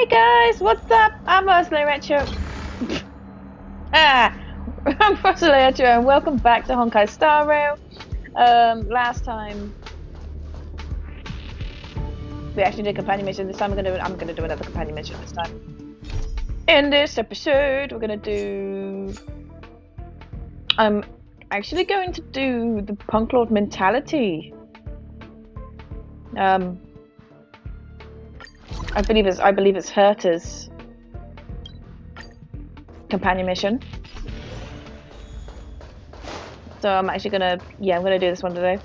Hey guys, what's up? I'm Rosali Etro. I'm Rosali Etro, and welcome back to Honkai StarRail. Last time we actually did a companion mission. This time I'm gonna do another companion mission this time. In this episode, we're gonna do. I'm actually going to do the Punklorde mentality. I believe it's Herta's companion mission. So I'm actually gonna I'm gonna do this one today.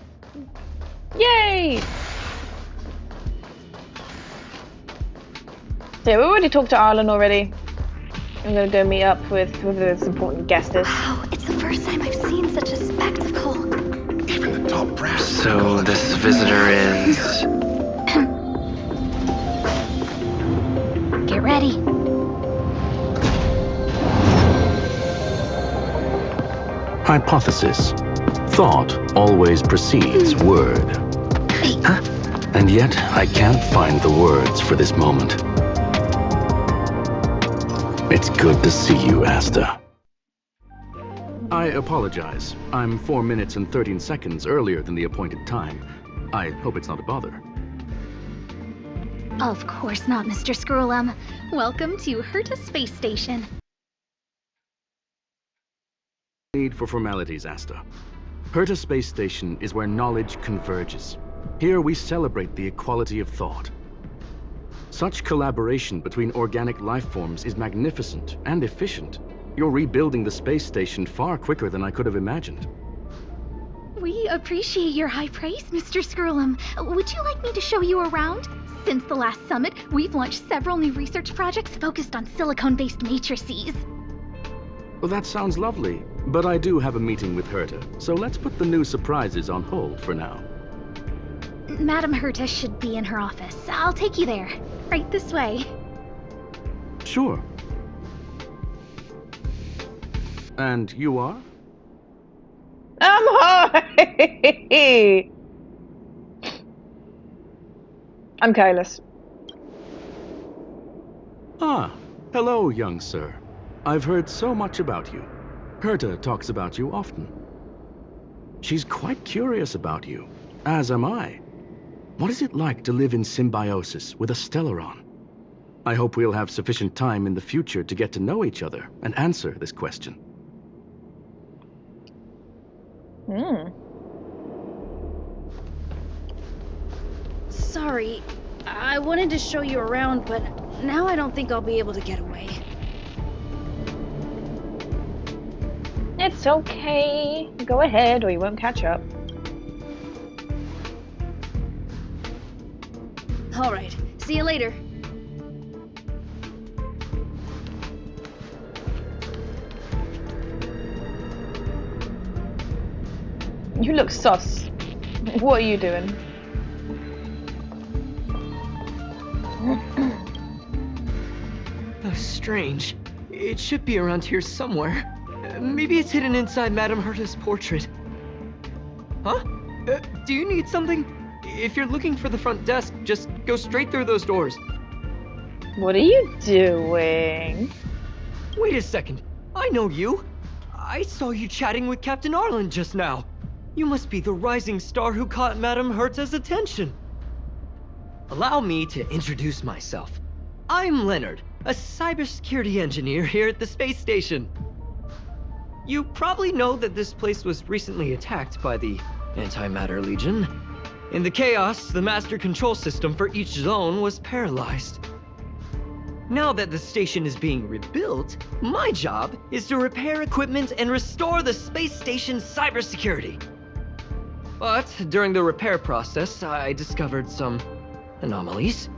Yay! So we already talked to Arlen already. I'm gonna go meet up with this important guestess. Wow, it's the first time I've seen such a spectacle. Even the top brass. So this visitor is... Get ready. Hypothesis. Thought always precedes word. Huh? And yet, I can't find the words for this moment. It's good to see you, Asta. I apologize. I'm 4 minutes and 13 seconds earlier than the appointed time. I hope it's not a bother. Of course not, Mr. Scrollum. Welcome to Herta Space Station. Need for formalities, Asta. Herta Space Station is where knowledge converges. Here we celebrate the equality of thought. Such collaboration between organic life forms is magnificent and efficient. You're rebuilding the space station far quicker than I could have imagined. We appreciate your high praise, Mr. Scrollum. Would you like me to show you around? Since the last summit, we've launched several new research projects focused on silicone-based matrices. Well, that sounds lovely, but I do have a meeting with Herta, so let's put the new surprises on hold for now. Madam Herta should be in her office. I'll take you there. Right this way. Sure. And you are? Hi! I'm Kailas. Ah, hello, young sir. I've heard so much about you. Herta talks about you often. She's quite curious about you, as am I. What is it like to live in symbiosis with a Stellaron? I hope we'll have sufficient time in the future to get to know each other and answer this question. Sorry, I wanted to show you around, but now I don't think I'll be able to get away. It's okay. Go ahead or you won't catch up. Alright, see you later. You look sus. What are you doing? Oh, strange. It should be around here somewhere. Maybe it's hidden inside Madame Herta's portrait. Huh? Do you need something? If you're looking for the front desk, just go straight through those doors. What are you doing? Wait a second. I know you. I saw you chatting with Captain Arlen just now. You must be the rising star who caught Madame Herta's attention. Allow me to introduce myself. I'm Leonard, a cybersecurity engineer here at the space station. You probably know that this place was recently attacked by the Antimatter Legion. In the chaos, the master control system for each zone was paralyzed. Now that the station is being rebuilt, my job is to repair equipment and restore the space station's cybersecurity. But during the repair process, I discovered some anomalies.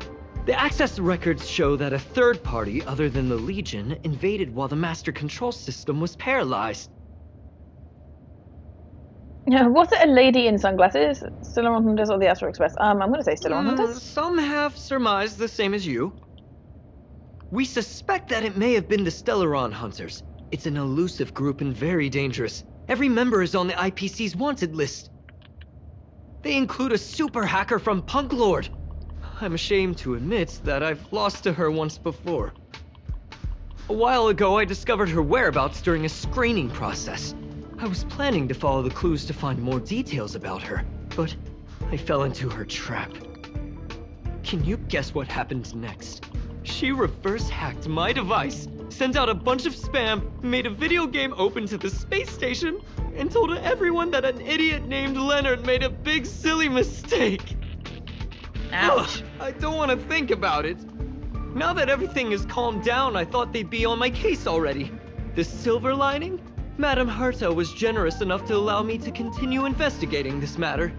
The access records show that a third party other than the Legion invaded while the master control system was paralyzed. Was it a lady in sunglasses? Stellaron Hunters or the Astro Express? I'm gonna say Stellaron Hunters. Some have surmised the same as you. We suspect that it may have been the Stellaron Hunters. It's an elusive group and very dangerous. Every member is on the IPC's wanted list. They include a super hacker from Punklorde. I'm ashamed to admit that I've lost to her once before. A while ago, I discovered her whereabouts during a screening process. I was planning to follow the clues to find more details about her, but I fell into her trap. Can you guess what happened next? She reverse hacked my device, sent out a bunch of spam, made a video game open to the space station, and told everyone that an idiot named Leonard made a big silly mistake. Ouch. Ugh, I don't want to think about it. Now that everything is calmed down, I thought they'd be on my case already. The silver lining? Madame Herta was generous enough to allow me to continue investigating this matter.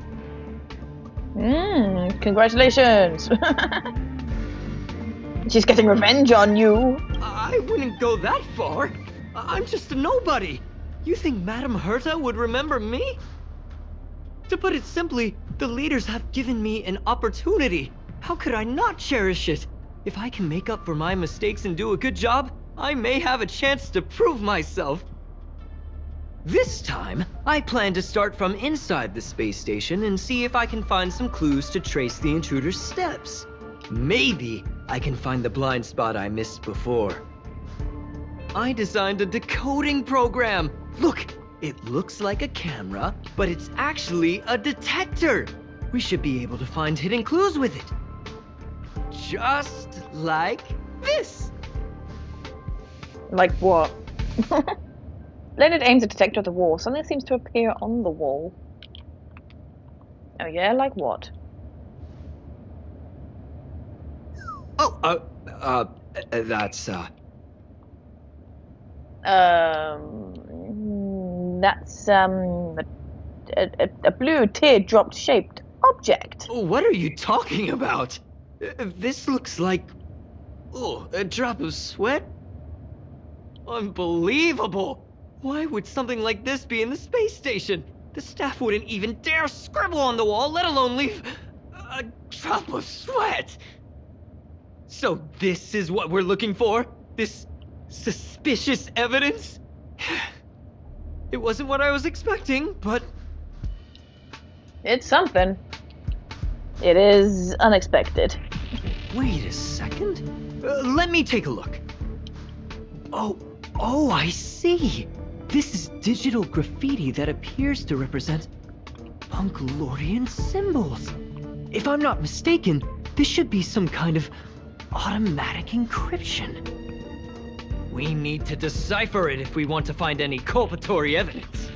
Congratulations. She's getting revenge on you. I wouldn't go that far. I'm just a nobody. You think Madame Herta would remember me? To put it simply, the leaders have given me an opportunity. How could I not cherish it? If I can make up for my mistakes and do a good job, I may have a chance to prove myself. This time, I plan to start from inside the space station and see if I can find some clues to trace the intruder's steps. Maybe I can find the blind spot I missed before. I designed a decoding program. Look, it looks like a camera, but it's actually a detector. We should be able to find hidden clues with it. Just like this. Like what? Leonard aims a detector at the wall. Something seems to appear on the wall. Oh yeah, like what? Oh, that's, That's, a blue teardrop-shaped object. What are you talking about? This looks like... Oh, a drop of sweat? Unbelievable! Why would something like this be in the space station? The staff wouldn't even dare scribble on the wall, let alone leave a drop of sweat! So this is what we're looking for? This suspicious evidence? It wasn't what I was expecting, but... It's something. It is unexpected. Wait a second. Let me take a look. Oh, I see. This is digital graffiti that appears to represent Punklordian symbols. If I'm not mistaken, this should be some kind of automatic encryption. We need to decipher it if we want to find any culpatory evidence.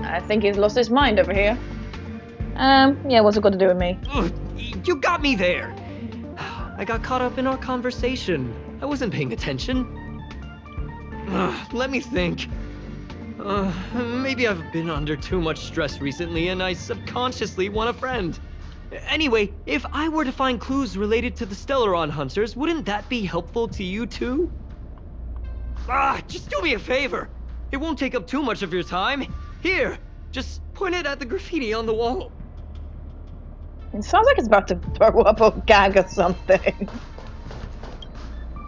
I think he's lost his mind over here. Yeah, what's it got to do with me? Ugh, you got me there. I got caught up in our conversation. I wasn't paying attention. Let me think. Maybe I've been under too much stress recently and I subconsciously want a friend. Anyway, if I were to find clues related to the Stellaron Hunters, wouldn't that be helpful to you too? Just do me a favor. It won't take up too much of your time. Here, just point it at the graffiti on the wall. It sounds like it's about to throw up or gag or something.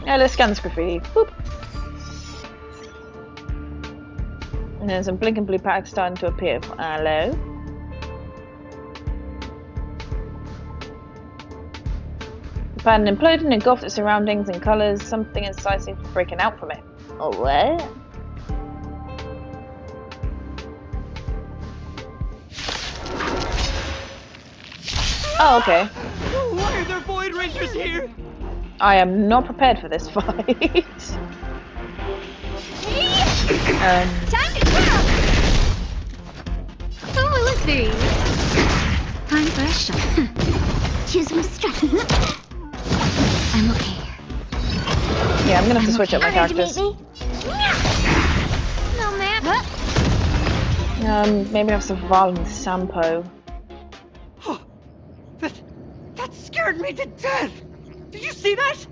Yeah, let's scan this graffiti. Boop. And then some blinking blue patterns starting to appear. Hello? The pattern imploded and engulfed its surroundings in colours. Something inside seems to be breaking out from it. Oh, what? Oh, okay. Why are there Void Rangers here? I am not prepared for this fight. Time to kill! Who will it be? Time for a shot. Choose my strength. I'm okay here. Yeah, I'm gonna have to switch up my characters. No, man. Maybe have some Val and Sampo. That scared me to death! Did you see that?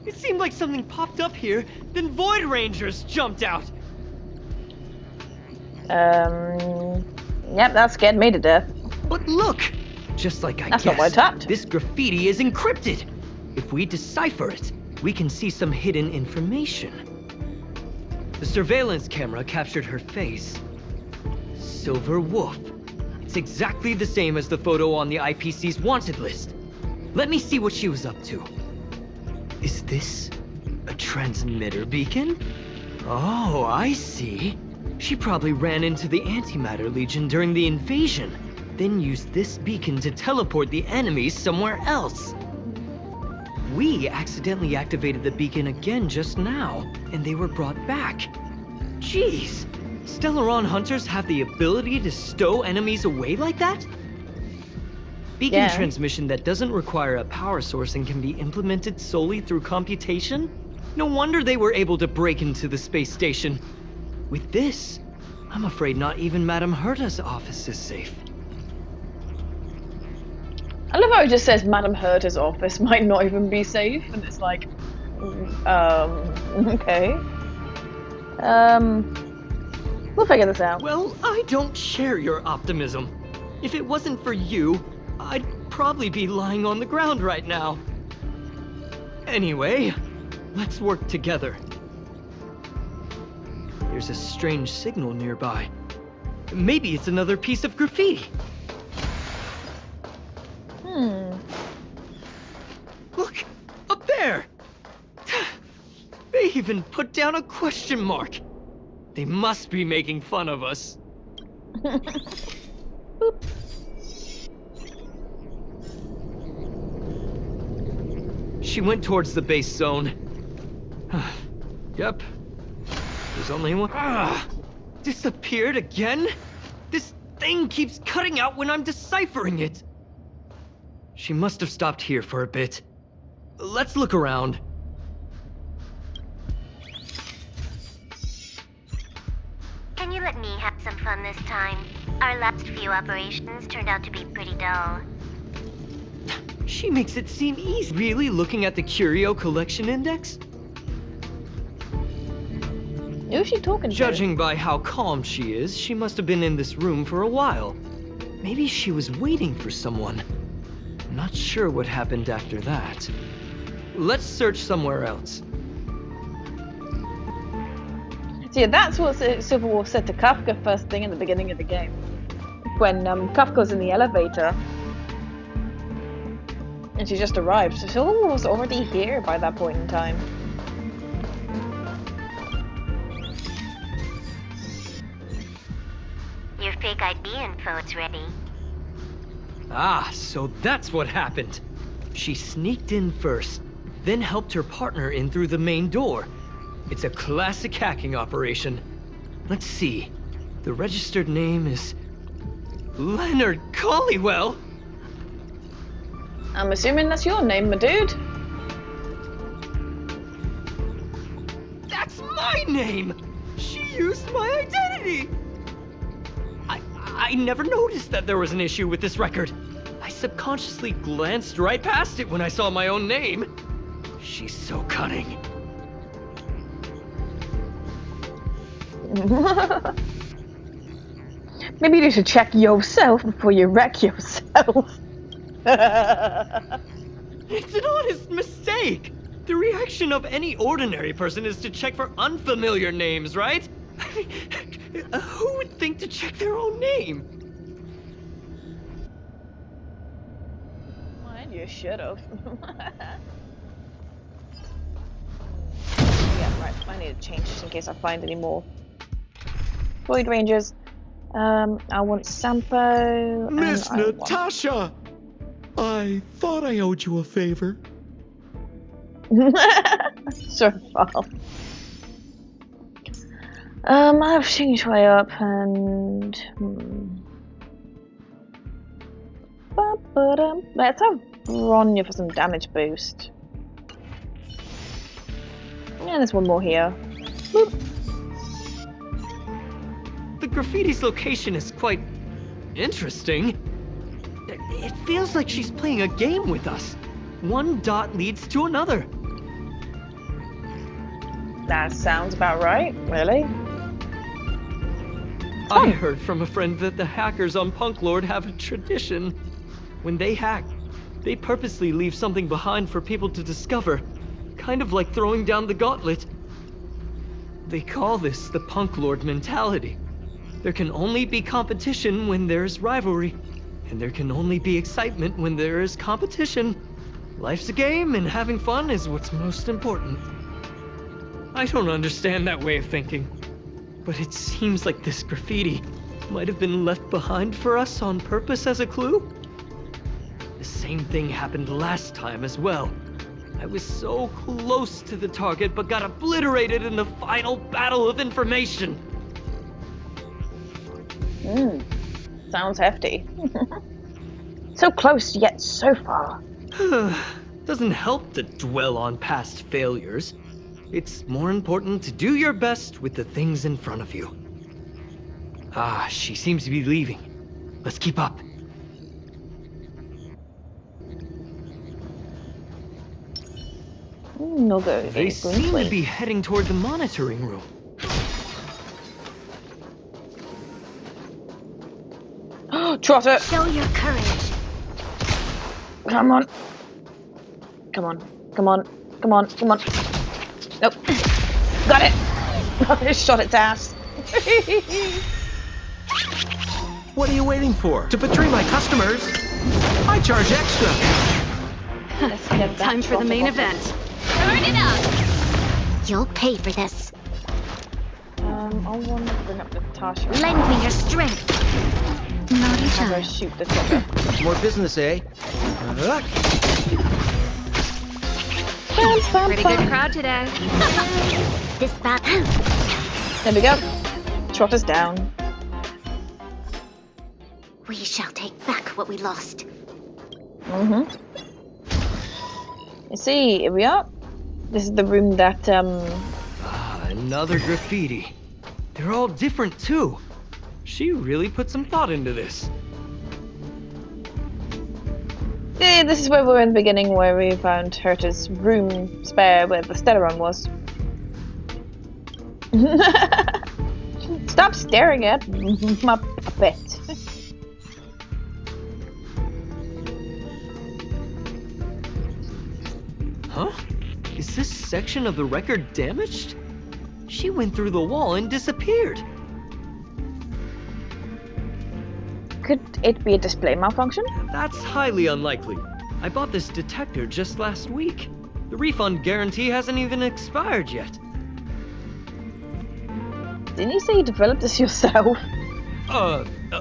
It seemed like something popped up here, then Void Rangers jumped out. Yep, that scared me to death. But look! Just like I That's guessed, not what I tapped. this graffiti is encrypted. If we decipher it, we can see some hidden information. The surveillance camera captured her face. Silver Wolf. It It's exactly the same as the photo on the IPC's wanted list. Let me see what she was up to. Is this a transmitter beacon? Oh, I see. She probably ran into the Antimatter Legion during the invasion, then used this beacon to teleport the enemies somewhere else. We accidentally activated the beacon again just now, and they were brought back. Jeez, Stellaron hunters have the ability to stow enemies away like that? Beacon transmission that doesn't require a power source and can be implemented solely through computation? No wonder they were able to break into the space station. With this, I'm afraid not even Madame Herta's office is safe. I love how it just says Madame Herta's office might not even be safe, and it's like, okay. We'll figure this out. Well, I don't share your optimism. If it wasn't for you, I'd probably be lying on the ground right now. Anyway, let's work together. There's a strange signal nearby. Maybe it's another piece of graffiti. Look, up there! They even put down a question mark. They must be making fun of us. Boop. She went towards the base zone. Yep. There's only one. Disappeared again? This thing keeps cutting out when I'm deciphering it. She must have stopped here for a bit. Let's look around. Can you let me have some fun this time? Our last few operations turned out to be pretty dull. She makes it seem easy. Really looking at the Curio Collection Index? Who's she talking to? Judging by how calm she is, she must have been in this room for a while. Maybe she was waiting for someone. I'm not sure what happened after that. Let's search somewhere else. So yeah, that's what Civil War said to Kafka first thing in the beginning of the game. When Kafka's in the elevator. And she just arrived. So Civil War was already here by that point in time. Your fake ID info is ready. Ah, so that's what happened. She sneaked in first, then helped her partner in through the main door. It's a classic hacking operation. Let's see. The registered name is Leonard Collywell. I'm assuming that's your name, my dude. That's my name! She used my identity! I never noticed that there was an issue with this record. I subconsciously glanced right past it when I saw my own name. She's so cunning. Maybe you should check yourself before you wreck yourself. It's an honest mistake! The reaction of any ordinary person is to check for unfamiliar names, right? Who would think to check their own name? Well, you should have. Yeah, right. I need to change just in case I find any more Void Rangers. I want Sampo. Miss Natasha! I thought I owed you a favor. So far. I've changed way up and let's have Bronya for some damage boost. Yeah, there's one more here. Boop. The graffiti's location is quite interesting. It feels like she's playing a game with us. One dot leads to another. That sounds about right, really. I heard from a friend that the hackers on Punklorde have a tradition. When they hack, they purposely leave something behind for people to discover. Kind of like throwing down the gauntlet. They call this the Punklorde mentality. There can only be competition when there's rivalry. And there can only be excitement when there is competition. Life's a game, and having fun is what's most important. I don't understand that way of thinking. But it seems like this graffiti might have been left behind for us on purpose as a clue. The same thing happened last time as well. I was so close to the target, but got obliterated in the final battle of information. Sounds hefty. So close, yet so far. Doesn't help to dwell on past failures. It's more important to do your best with the things in front of you. Ah, she seems to be leaving. Let's keep up. No go. They seem to be heading toward the monitoring room. Trotter! Show your courage. Come on. Come on. Come on. Come on. Come on. Nope. Got it! I just shot its ass. What are you waiting for? To betray my customers? I charge extra. Let's get that Time for the main event. Turn it up. You'll pay for this. I want to bring up Natasha. Lend me your strength. Naughty Have her child. shoot the Trotter. More business, eh? Pretty good crowd today. This bat. There we go. Trotter's down. We shall take back what we lost. You see, here we are. This is the room that, Another graffiti. They're all different too. She really put some thought into this. yeah, this is where we were in the beginning, where we found Herta's room spare where the Stellaron was. Stop staring at my puppet. Huh? Is this section of the record damaged? She went through the wall and disappeared. Could it be a display malfunction? That's highly unlikely. I bought this detector just last week. The refund guarantee hasn't even expired yet. Didn't you say you developed this yourself?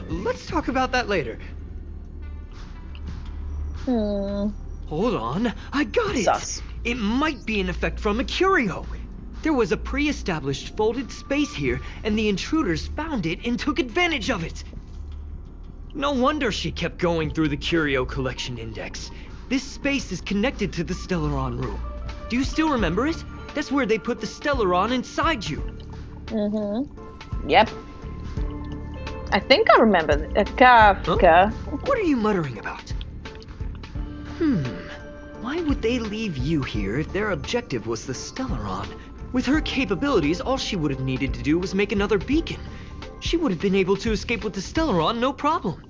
Let's talk about that later. Hold on, I got it! Sus. It might be an effect from a curio. There was a pre-established folded space here, and the intruders found it and took advantage of it. No wonder she kept going through the curio collection index. This space is connected to the Stellaron room. Do you still remember it? That's where they put the Stellaron inside you. Yep. I think I remember Kafka. What are you muttering about? Why would they leave you here if their objective was the Stellaron? With her capabilities, all she would have needed to do was make another beacon. She would have been able to escape with the Stellaron, no problem.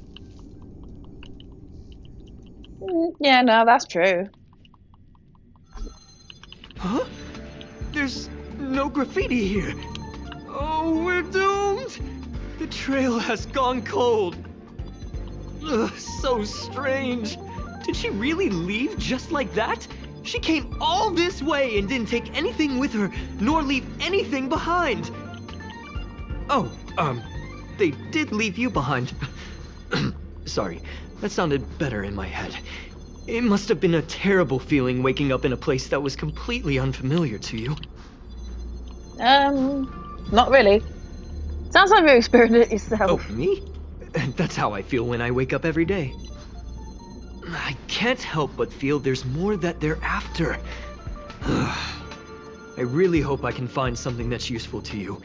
Yeah, no, that's true. Huh? There's no graffiti here. Oh, we're doomed! The trail has gone cold. Ugh, so strange. Did she really leave just like that? She came all this way and didn't take anything with her, nor leave anything behind. Oh, they did leave you behind. Sorry, that sounded better in my head. It must have been a terrible feeling waking up in a place that was completely unfamiliar to you. Not really. Sounds like you experienced it yourself. Oh, me? That's how I feel when I wake up every day. I can't help but feel there's more that they're after. I really hope I can find something that's useful to you.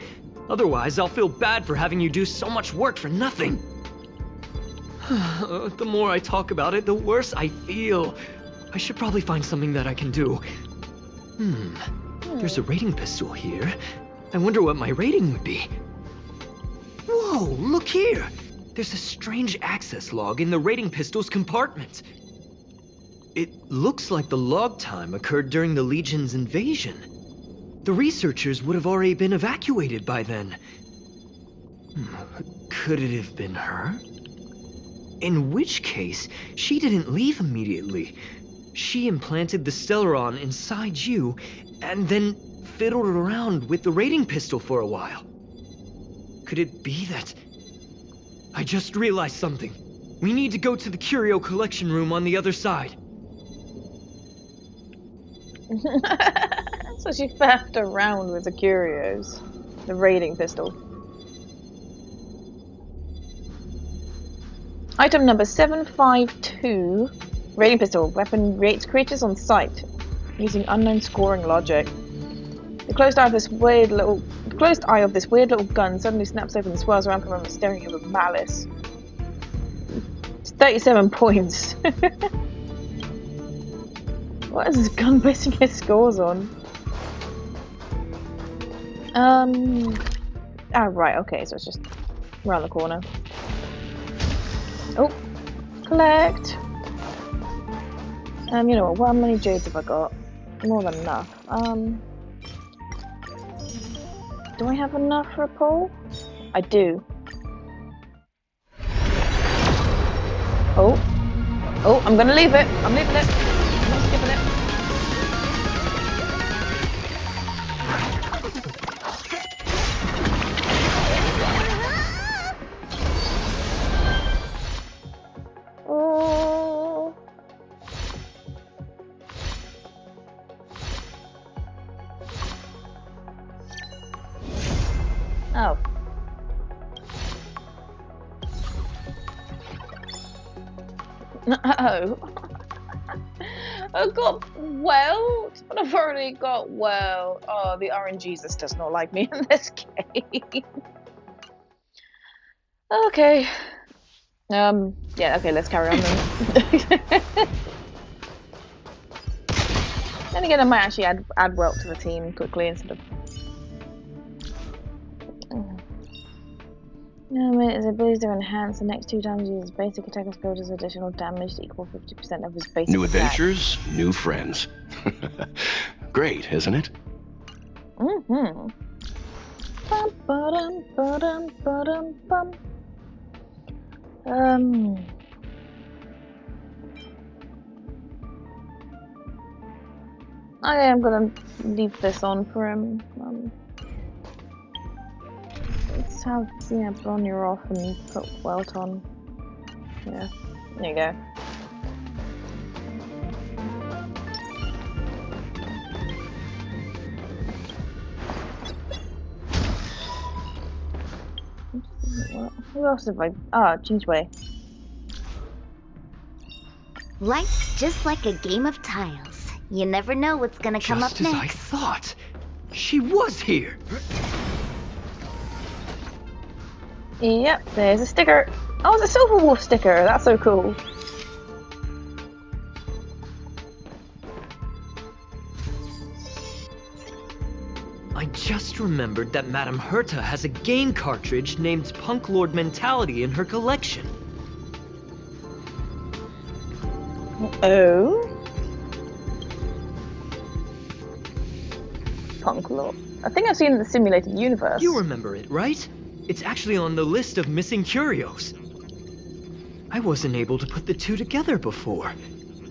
Otherwise, I'll feel bad for having you do so much work for nothing. The more I talk about it, the worse I feel. I should probably find something that I can do. There's a rating pistol here. I wonder what my rating would be. Whoa, look here! There's a strange access log in the rating pistol's compartment. It looks like the log time occurred during the Legion's invasion. The researchers would have already been evacuated by then. Could it have been her? In which case, she didn't leave immediately. She implanted the Stellaron inside you, and then fiddled around with the raiding pistol for a while. Could it be that... I just realized something. We need to go to the curio collection room on the other side. So she faffed around with the curios. The raiding pistol. Item number 752. Raiding pistol. Weapon rates creatures on sight using unknown scoring logic. The closed eye of this weird little gun suddenly snaps open and swirls around for a moment, staring at you with malice. It's 37 points. What is this gun basing his scores on? Right, okay, so it's just around the corner. Oh, collect. You know what, how many jades have I got? More than enough. Do I have enough for a pole? I do. Oh, I'm gonna leave it. I'm leaving it. I'm not skipping it. Oh. Oh. Oh. I've got weld, but I've already got weld. Oh, the RNGesus does not like me in this game. Okay. Yeah, okay, let's carry on then. Then again, I might actually add weld to the team quickly instead of... His abilities are enhanced. The next 2 times he uses basic attack and skill does additional damage to equal 50% of his basic New attack. adventures, new friends. Great, isn't it? Mm-hmm. Bum, ba-dum, ba-dum, ba-dum, bum. Okay, I'm gonna leave this on for him. Let's have, yeah, Bronya off and put Welt on. Yeah, there you go. Who else have I... Ah, Cheeseway. Life's just like a game of tiles. You never know what's gonna come up Just as I next. thought. She was here. Yep, there's a sticker. Oh, it's a Silver Wolf sticker. That's so cool. I just remembered that Madame Herta has a game cartridge named Punklorde Mentality in her collection. Oh? Punklorde. I think I've seen it in the simulated universe. You remember it, right? It's actually on the list of missing curios. I wasn't able to put the two together before.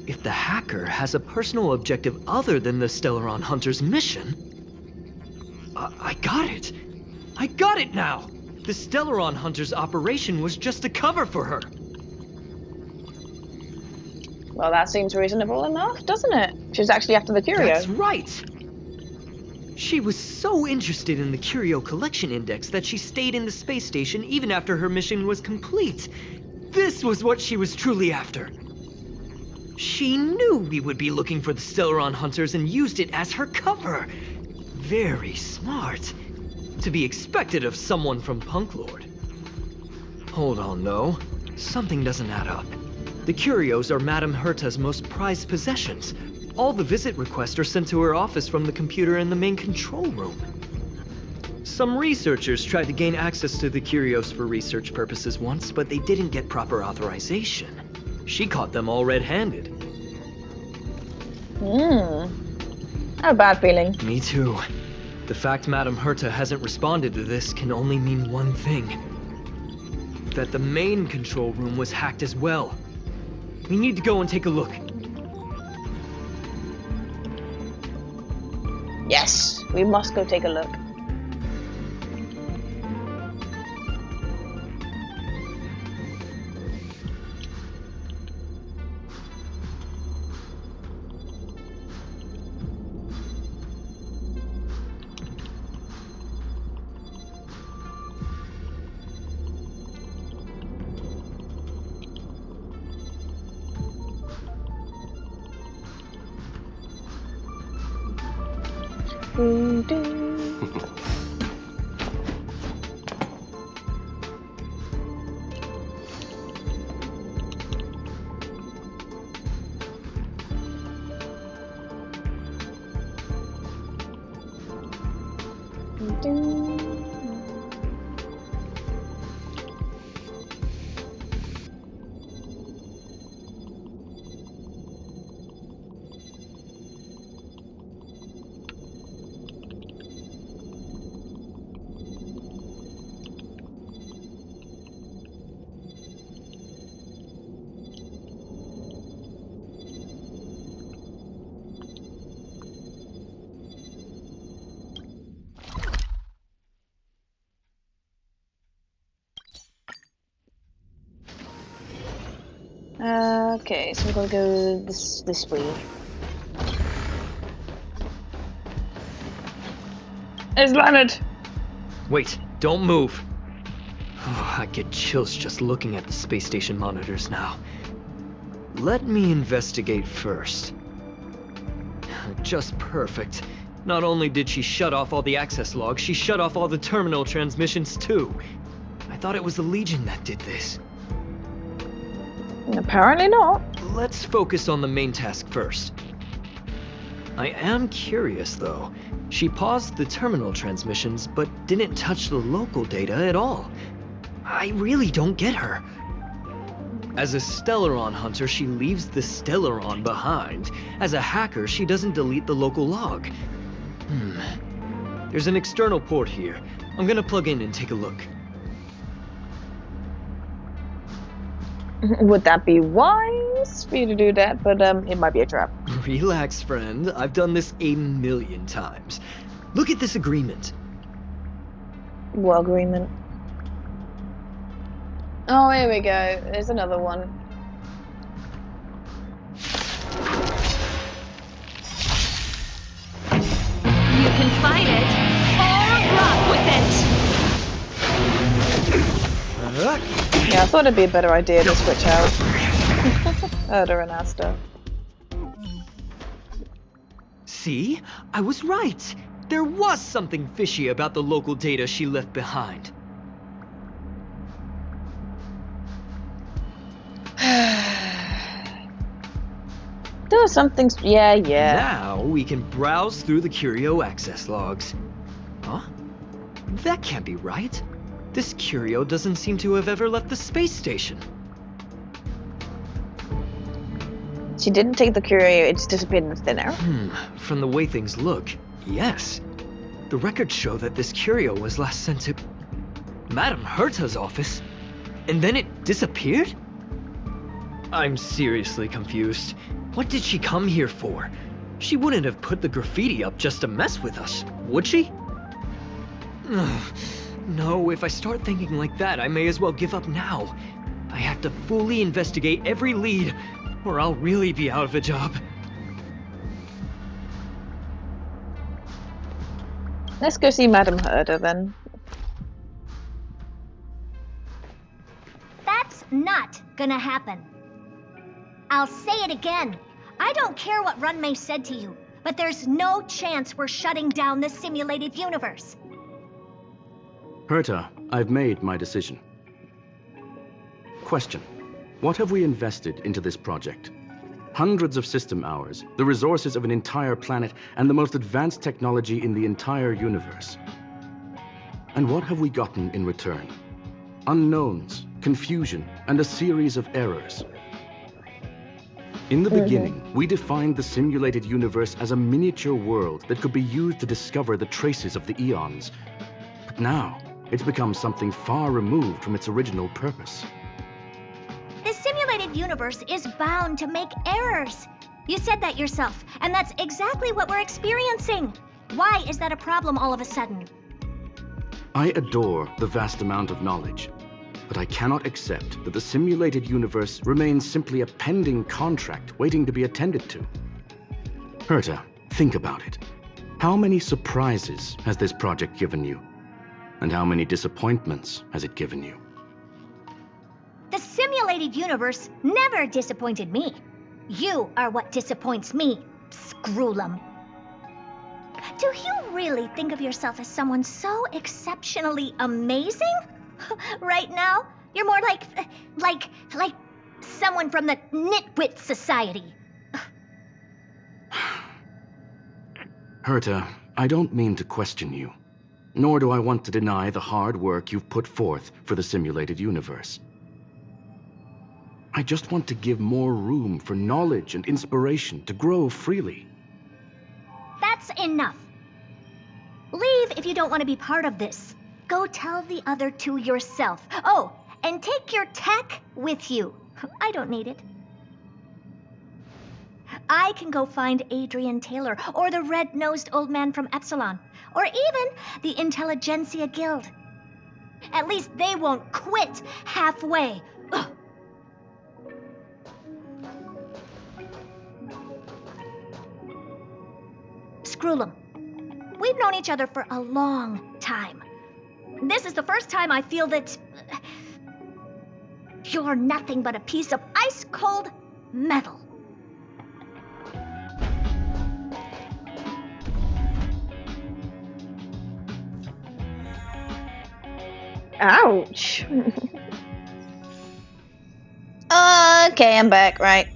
If the hacker has a personal objective other than the Stellaron Hunter's mission... I got it! I got it now! The Stellaron Hunter's operation was just a cover for her. Well, that seems reasonable enough, doesn't it? She's actually after the curio. That's right! She was so interested in the Curio Collection Index that she stayed in the space station even after her mission was complete. This was what she was truly after. She knew we would be looking for the Stellaron Hunters and used it as her cover. Very smart. To be expected of someone from Punklorde. Hold on, though. Something doesn't add up. The curios are Madame Herta's most prized possessions. All the visit requests are sent to her office from the computer in the main control room. Some researchers tried to gain access to the curios for research purposes once, but they didn't get proper authorization. She caught them all red-handed. I have a bad feeling. Me too. The fact Madame Herta hasn't responded to this can only mean one thing. that the main control room was hacked as well. We need to go and take a look. Yes, we must go take a look. Okay, so we're gonna go this way. It's Leonard! Wait, don't move. Oh, I get chills just looking at the space station monitors now. Let me investigate first. Just perfect. Not only did she shut off all the access logs, she shut off all the terminal transmissions too. I thought it was the Legion that did this. Apparently not. Let's focus on the main task first. I am curious though. She paused the terminal transmissions, but didn't touch the local data at all. I really don't get her. As a Stellaron hunter, she leaves the Stellaron behind. As a hacker, she doesn't delete the local log. There's an external port here. I'm gonna plug in and take a look. Would that be wise for you to do that? But it might be a trap. Relax, friend. I've done this 1,000,000 times. Look at this agreement. What agreement? Oh, here we go. There's another one. You can fight it, or rock with it! Yeah, I thought it'd be a better idea to switch out. Herder and Asta. See? I was right. There was something fishy about the local data she left behind. There was something. Yeah. Now we can browse through the Curio access logs. Huh? That can't be right. This Curio doesn't seem to have ever left the space station. She didn't take the Curio, it just disappeared in thin air. From the way things look, yes. The records show that this Curio was last sent to Madame Herta's office, and then it disappeared? I'm seriously confused. What did she come here for? She wouldn't have put the graffiti up just to mess with us, would she? No, if I start thinking like that, I may as well give up now. I have to fully investigate every lead, or I'll really be out of a job. Let's go see Madame Herder then. That's not gonna happen. I'll say it again. I don't care what Runmei said to you, but there's no chance we're shutting down the simulated universe. Herta, I've made my decision. Question. What have we invested into this project? Hundreds of system hours, the resources of an entire planet, and the most advanced technology in the entire universe. And what have we gotten in return? Unknowns, confusion, and a series of errors. In the beginning, we defined the simulated universe as a miniature world that could be used to discover the traces of the eons. But now, it's become something far removed from its original purpose. The simulated universe is bound to make errors. You said that yourself, and that's exactly what we're experiencing. Why is that a problem all of a sudden? I adore the vast amount of knowledge, but I cannot accept that the simulated universe remains simply a pending contract waiting to be attended to. Herta, think about it. How many surprises has this project given you? And how many disappointments has it given you? The simulated universe never disappointed me. You are what disappoints me, Scroolum. Do you really think of yourself as someone so exceptionally amazing? Right now, you're more like someone from the Nitwit Society. Herta, I don't mean to question you, nor do I want to deny the hard work you've put forth for the simulated universe. I just want to give more room for knowledge and inspiration to grow freely. That's enough. Leave if you don't want to be part of this. Go tell the other two yourself. Oh, and take your tech with you. I don't need it. I can go find Adrian Taylor, or the red-nosed old man from Epsilon, or even the Intelligentsia Guild. At least they won't quit halfway. Ugh. Scroolum, we've known each other for a long time. This is the first time I feel that you're nothing but a piece of ice-cold metal. Ouch. Okay, I'm back, right.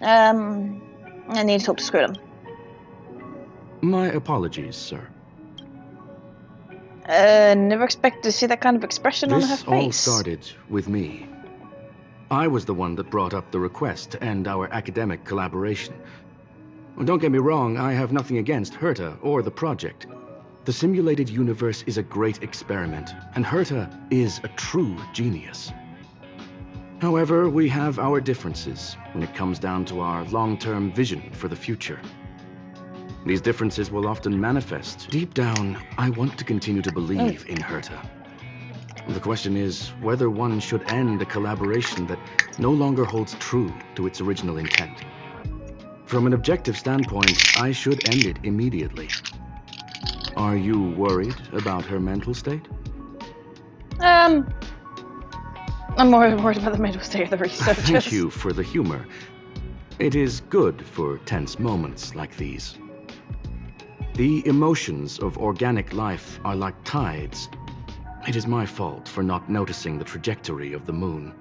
I need to talk to Scroolum. My apologies, sir. Never expected to see that kind of expression on her face. This all started with me. I was the one that brought up the request to end our academic collaboration. Don't get me wrong, I have nothing against Herta or the project. The simulated universe is a great experiment, and Herta is a true genius. However, we have our differences when it comes down to our long-term vision for the future. These differences will often manifest. Deep down, I want to continue to believe in Herta. The question is whether one should end a collaboration that no longer holds true to its original intent. From an objective standpoint, I should end it immediately. Are you worried about her mental state? I'm more worried about the mental state of the researchers. Thank you for the humor. It is good for tense moments like these. The emotions of organic life are like tides. It is my fault for not noticing the trajectory of the moon.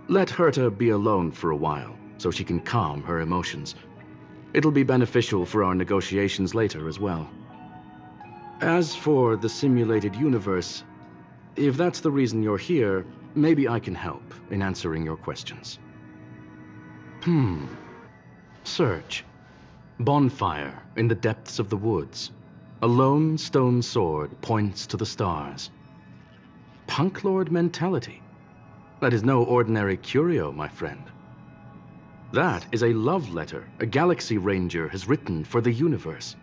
Let Herta be alone for a while, so she can calm her emotions. It'll be beneficial for our negotiations later as well. As for the simulated universe, if that's the reason you're here, maybe I can help in answering your questions. Search. Bonfire in the depths of the woods. A lone stone sword points to the stars. Punklorde mentality. That is no ordinary curio, my friend. That is a love letter a Galaxy Ranger has written for the universe.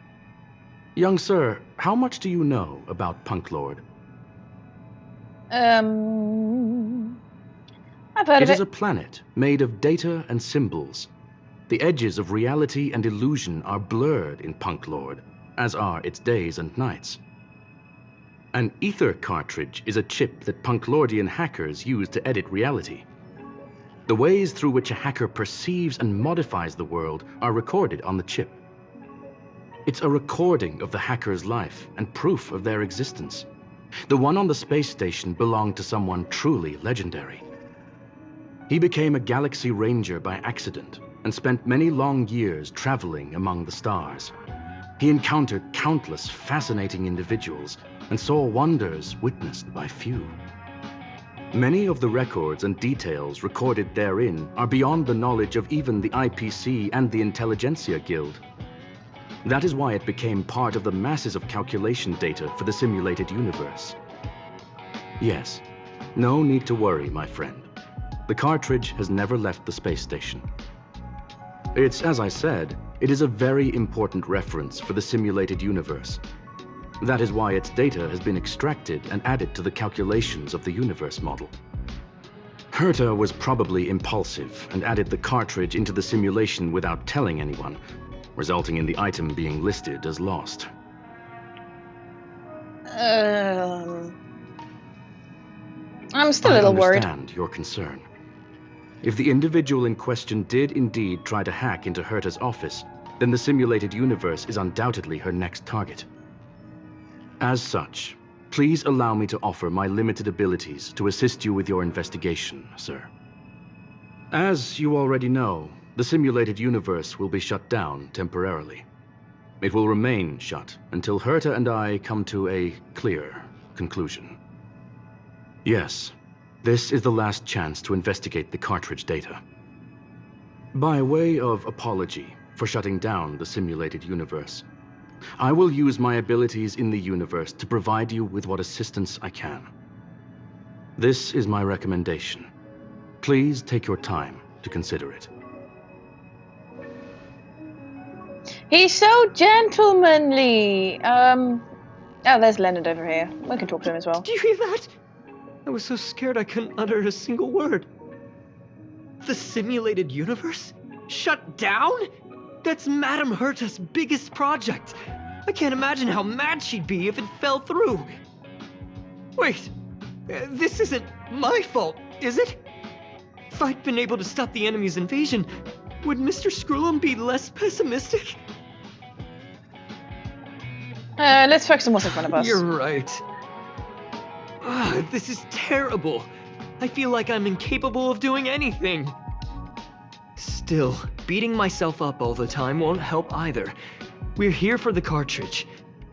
Young sir, how much do you know about Punklorde? I've heard of it. It is a planet made of data and symbols. The edges of reality and illusion are blurred in Punklorde, as are its days and nights. An ether cartridge is a chip that Punklordian hackers use to edit reality. The ways through which a hacker perceives and modifies the world are recorded on the chip. It's a recording of the hacker's life and proof of their existence. The one on the space station belonged to someone truly legendary. He became a Galaxy Ranger by accident and spent many long years traveling among the stars. He encountered countless fascinating individuals and saw wonders witnessed by few. Many of the records and details recorded therein are beyond the knowledge of even the IPC and the Intelligentsia Guild. That is why it became part of the masses of calculation data for the simulated universe. Yes, no need to worry, my friend. The cartridge has never left the space station. It's, as I said, it is a very important reference for the simulated universe. That is why its data has been extracted and added to the calculations of the universe model. Herta was probably impulsive and added the cartridge into the simulation without telling anyone, resulting in the item being listed as lost. I'm still a little worried. I understand your concern. If the individual in question did indeed try to hack into Herta's office, then the simulated universe is undoubtedly her next target. As such, please allow me to offer my limited abilities to assist you with your investigation, sir. As you already know, the simulated universe will be shut down temporarily. It will remain shut until Herta and I come to a clear conclusion. Yes, this is the last chance to investigate the cartridge data. By way of apology for shutting down the simulated universe, I will use my abilities in the universe to provide you with what assistance I can. This is my recommendation. Please take your time to consider it. He's so gentlemanly. Oh, there's Leonard over here. We can talk to him as well. Did you hear that? I was so scared I couldn't utter a single word. The simulated universe? Shut down? That's Madame Herta's biggest project. I can't imagine how mad she'd be if it fell through. Wait, this isn't my fault, is it? If I'd been able to stop the enemy's invasion, would Mr. Screw'em be less pessimistic? Let's focus on what's in front of us. You're right. This is terrible. I feel like I'm incapable of doing anything. Still, beating myself up all the time won't help either. We're here for the cartridge.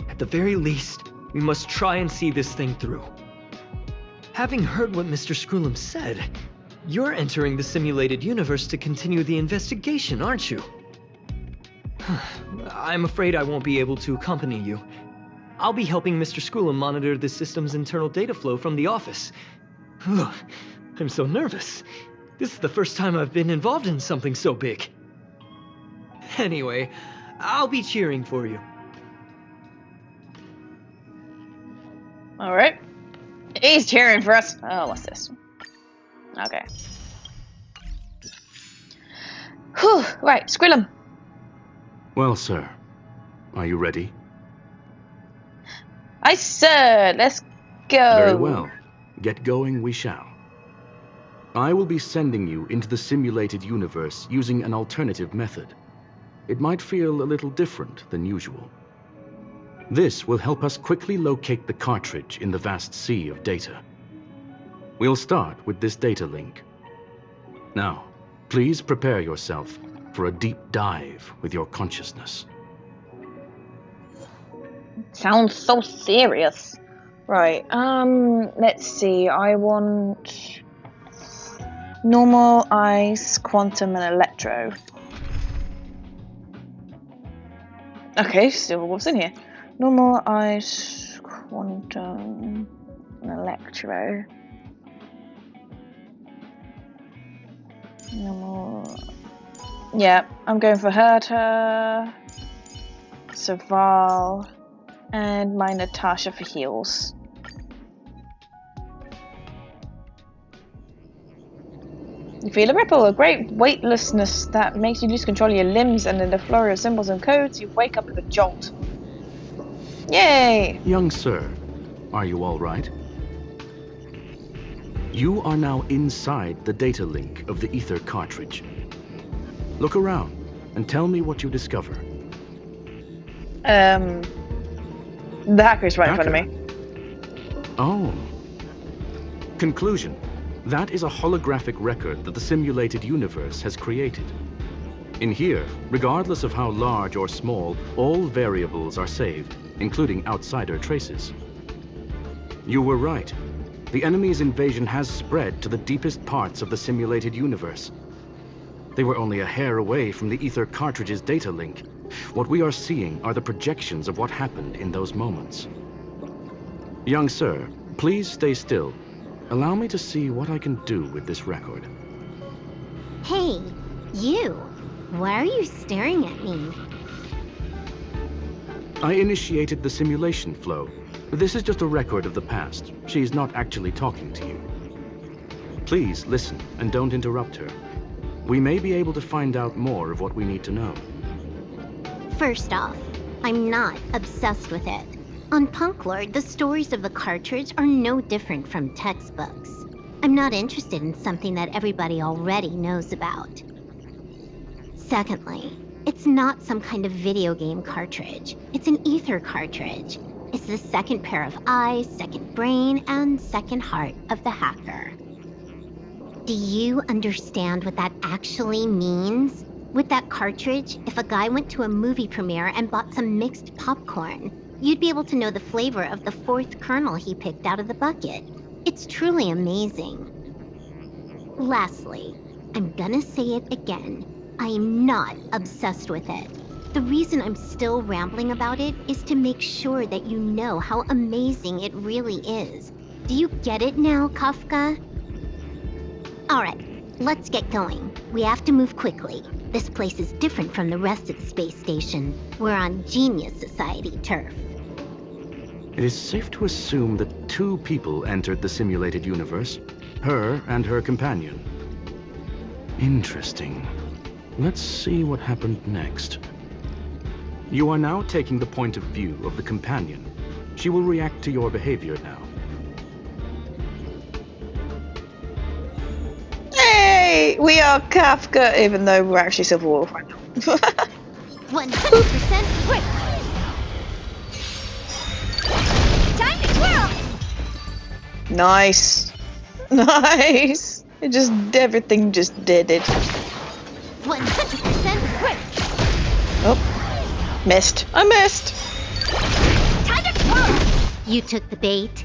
At the very least, we must try and see this thing through. Having heard what Mr. Screw'em said, you're entering the simulated universe to continue the investigation, aren't you? I'm afraid I won't be able to accompany you. I'll be helping Mr. Screw'em monitor the system's internal data flow from the office. I'm so nervous. This is the first time I've been involved in something so big. Anyway, I'll be cheering for you. Alright. He's cheering for us. Oh, what's this? Okay. Whew. Right, Squillum. Well, sir, are you ready? Aye, sir. Let's go. Very well. Get going we shall. I will be sending you into the simulated universe using an alternative method. It might feel a little different than usual. This will help us quickly locate the cartridge in the vast sea of data. We'll start with this data link. Now, please prepare yourself for a deep dive with your consciousness. Sounds so serious. Right, let's see. I want normal, ice, quantum, and electro. Okay, so what's in here? Normal, ice, quantum, and electro. Normal. Yeah, I'm going for Herta, Saval, and my Natasha for heals. You feel a ripple, a great weightlessness that makes you lose control of your limbs, and in the flurry of symbols and codes, you wake up with a jolt. Yay! Young sir, are you all right? You are now inside the data link of the ether cartridge. Look around and tell me what you discover. The hacker's right in front of me. Oh. Conclusion. That is a holographic record that the simulated universe has created. In here, regardless of how large or small, all variables are saved, including outsider traces. You were right. The enemy's invasion has spread to the deepest parts of the simulated universe. They were only a hair away from the ether cartridge's data link, What we are seeing are the projections of what happened in those moments. Young sir, please stay still. Allow me to see what I can do with this record. Hey, you. Why are you staring at me? I initiated the simulation flow. This is just a record of the past. She's not actually talking to you. Please listen and don't interrupt her. We may be able to find out more of what we need to know. First off, I'm not obsessed with it. On Punklorde, the stories of the cartridge are no different from textbooks. I'm not interested in something that everybody already knows about. Secondly, it's not some kind of video game cartridge. It's an ether cartridge. It's the second pair of eyes, second brain, and second heart of the hacker. Do you understand what that actually means? With that cartridge, if a guy went to a movie premiere and bought some mixed popcorn, you'd be able to know the flavor of the fourth kernel he picked out of the bucket. It's truly amazing. Lastly, I'm gonna say it again. I am not obsessed with it. The reason I'm still rambling about it is to make sure that you know how amazing it really is. Do you get it now, Kafka? Alright, let's get going. We have to move quickly. This place is different from the rest of the space station. We're on Genius Society turf. It is safe to assume that 2 people entered the simulated universe, her and her companion. Interesting. Let's see what happened next. You are now taking the point of view of the companion. She will react to your behavior now. Hey! We are Kafka, even though we're actually Silver Wolf right now. 100% quick! Time to twirl! Nice. Nice. Everything just did it. 100% quick! Oh. Missed. I missed. Time to twirl! You took the bait.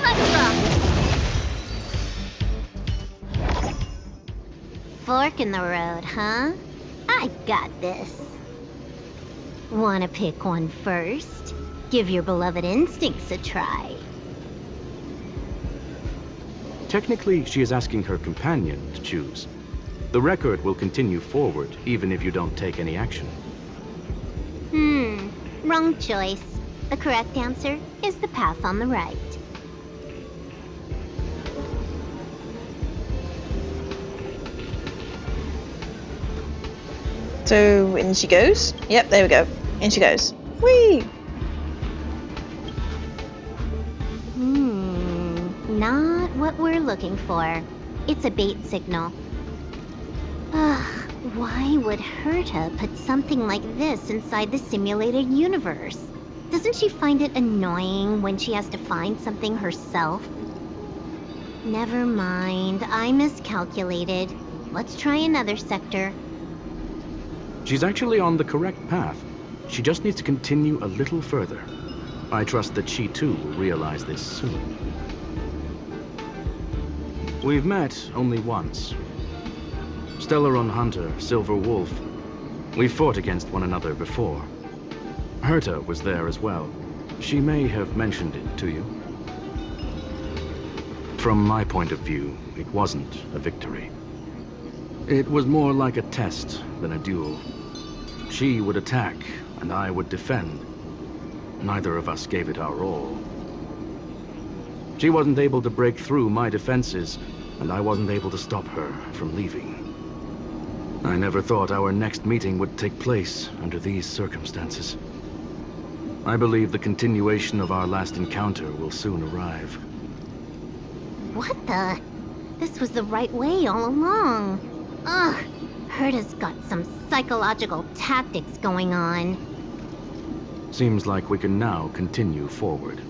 Let's rock! Fork in the road, huh? I got this. Wanna pick one first? Give your beloved instincts a try. Technically, she is asking her companion to choose. The record will continue forward, even if you don't take any action. Wrong choice. The correct answer is the path on the right. So, in she goes. Yep, there we go. In she goes. Whee! Not what we're looking for. It's a bait signal. Why would Herta put something like this inside the simulated universe? Doesn't she find it annoying when she has to find something herself? Never mind, I miscalculated. Let's try another sector. She's actually on the correct path. She just needs to continue a little further. I trust that she too will realize this soon. We've met only once. Stellaron Hunter, Silver Wolf. We've fought against one another before. Herta was there as well. She may have mentioned it to you. From my point of view, it wasn't a victory. It was more like a test than a duel. She would attack, and I would defend. Neither of us gave it our all. She wasn't able to break through my defenses, and I wasn't able to stop her from leaving. I never thought our next meeting would take place under these circumstances. I believe the continuation of our last encounter will soon arrive. What the? This was the right way all along. Ugh, Herta's got some psychological tactics going on. Seems like we can now continue forward.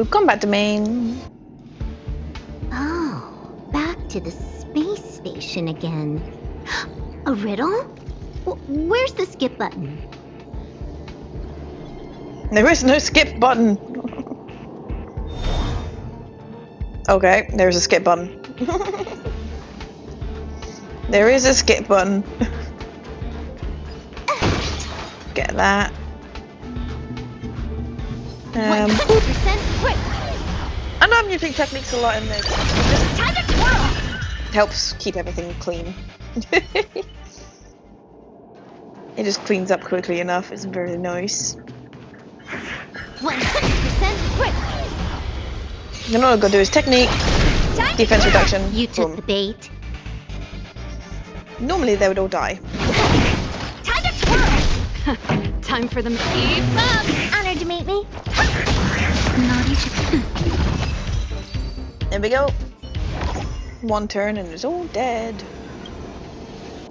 Combat domain. Oh, back to the space station again. A riddle? Where's the skip button? There is no skip button. Okay, there's a skip button. There is a skip button. Get that. 100% quick. I know I'm using techniques a lot in this. It just helps keep everything clean. It just cleans up quickly enough. It's very nice. 100% quick. Then all I've got to do is technique, defense reduction. You took boom. the bait. Normally they would all die. Time for them to keep up. Honored to meet me. Naughty chicken. There we go. One turn and it's all dead.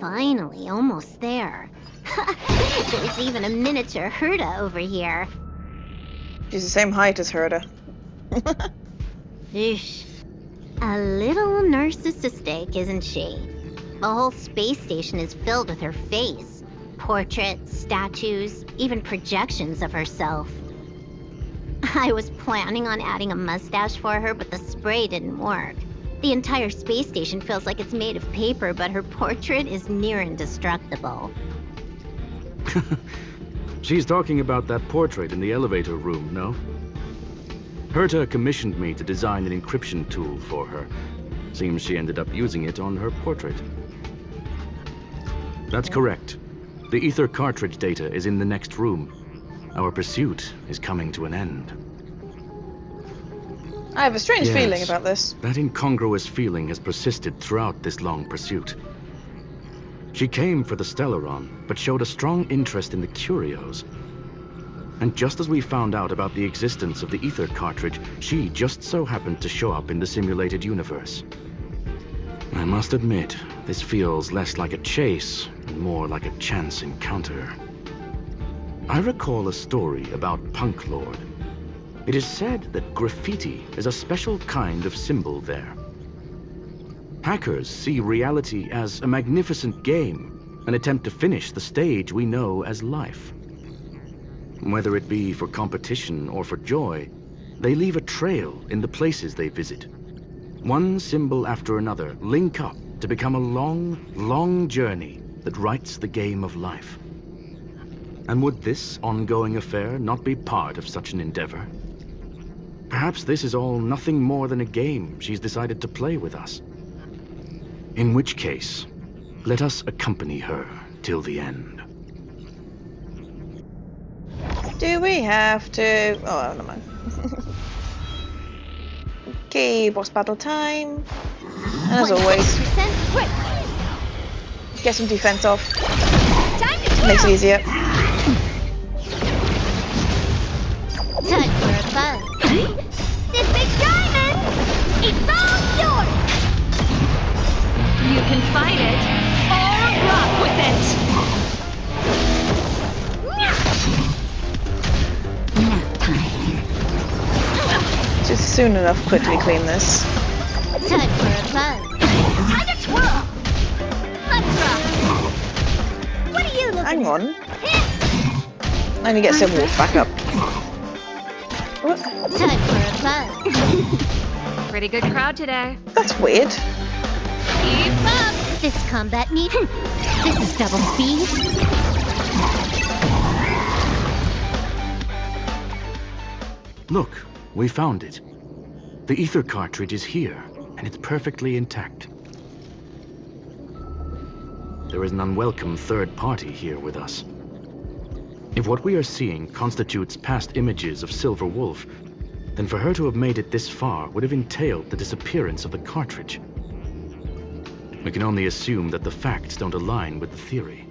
Finally, almost there. There's even a miniature Herta over here. She's the same height as Herta. Eesh. A little narcissistic, isn't she? The whole space station is filled with her face. Portraits, statues, even projections of herself. I was planning on adding a mustache for her, but the spray didn't work. The entire space station feels like it's made of paper, but her portrait is near indestructible. She's talking about that portrait in the elevator room, no? Herta commissioned me to design an encryption tool for her. Seems she ended up using it on her portrait. That's correct. The ether cartridge data is in the next room. Our pursuit is coming to an end. I have a strange Yes, feeling about this. That incongruous feeling has persisted throughout this long pursuit. She came for the Stellaron, but showed a strong interest in the curios. And just as we found out about the existence of the ether cartridge, she just so happened to show up in the simulated universe. I must admit, this feels less like a chase and more like a chance encounter. I recall a story about Punklorde. It is said that graffiti is a special kind of symbol there. Hackers see reality as a magnificent game, an attempt to finish the stage we know as life. Whether it be for competition or for joy, they leave a trail in the places they visit. One symbol after another link up to become a long, long journey that writes the game of life. And would this ongoing affair not be part of such an endeavor? Perhaps this is all nothing more than a game she's decided to play with us. In which case, let us accompany her till the end. Do we have to... Oh, never mind. Okay, boss battle time. And as always, quick. get some defense off. Makes it easier. Time for a buzz. This big diamond! It's all yours! You can fight it or rock with it. Nap time. Just soon enough, quickly clean this. Time for a buzz. Time to twirl! Let's rock! What are you looking Hang at? on. I need to get Civil Wolf back up. What? Time for a buzz. Pretty good crowd today. That's weird. Keep up. This combat meet. This is double speed. Look, we found it. The ether cartridge is here, and it's perfectly intact. There is an unwelcome third party here with us. If what we are seeing constitutes past images of Silver Wolf, then for her to have made it this far would have entailed the disappearance of the cartridge. We can only assume that the facts don't align with the theory.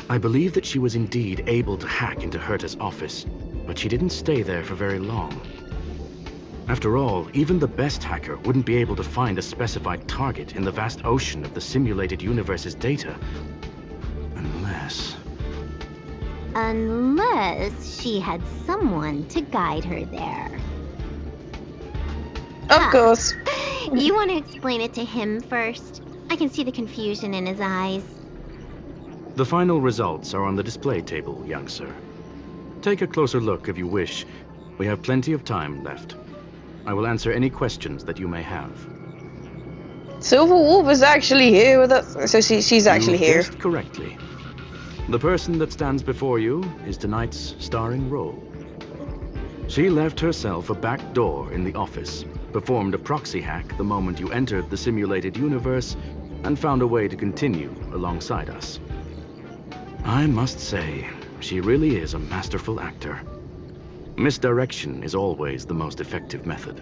I believe that she was indeed able to hack into Herta's office, but she didn't stay there for very long. After all, even the best hacker wouldn't be able to find a specified target in the vast ocean of the simulated universe's data. Unless she had someone to guide her there. Of course. You want to explain it to him first? I can see the confusion in his eyes. The final results are on the display table, young sir. Take a closer look if you wish. We have plenty of time left. I will answer any questions that you may have. Silver Wolf is actually here with us. So she's actually You've here. guessed correctly. The person that stands before you is tonight's starring role. She left herself a back door in the office, performed a proxy hack the moment you entered the simulated universe, and found a way to continue alongside us. I must say, she really is a masterful actor. Misdirection is always the most effective method.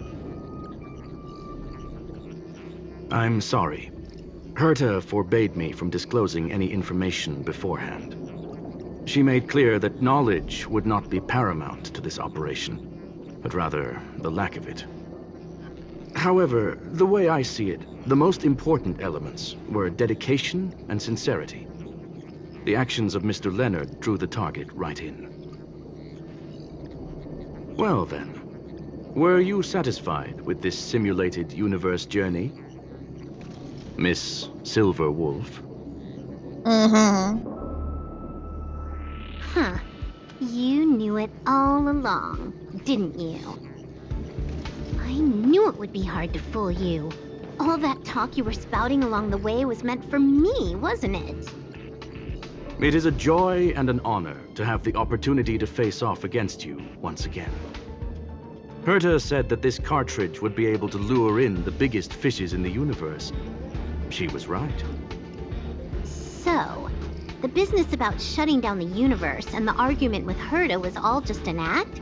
I'm sorry. Herta forbade me from disclosing any information beforehand. She made clear that knowledge would not be paramount to this operation, but rather the lack of it. However, the way I see it, the most important elements were dedication and sincerity. The actions of Mr. Leonard drew the target right in. Well then, were you satisfied with this simulated universe journey, Miss Silver Wolf? Mm-hmm. Huh. You knew it all along, didn't you? I knew it would be hard to fool you. All that talk you were spouting along the way was meant for me, wasn't it? It is a joy and an honor to have the opportunity to face off against you once again. Herta said that this cartridge would be able to lure in the biggest fishes in the universe. She was right. So, the business about shutting down the universe and the argument with Herta was all just an act?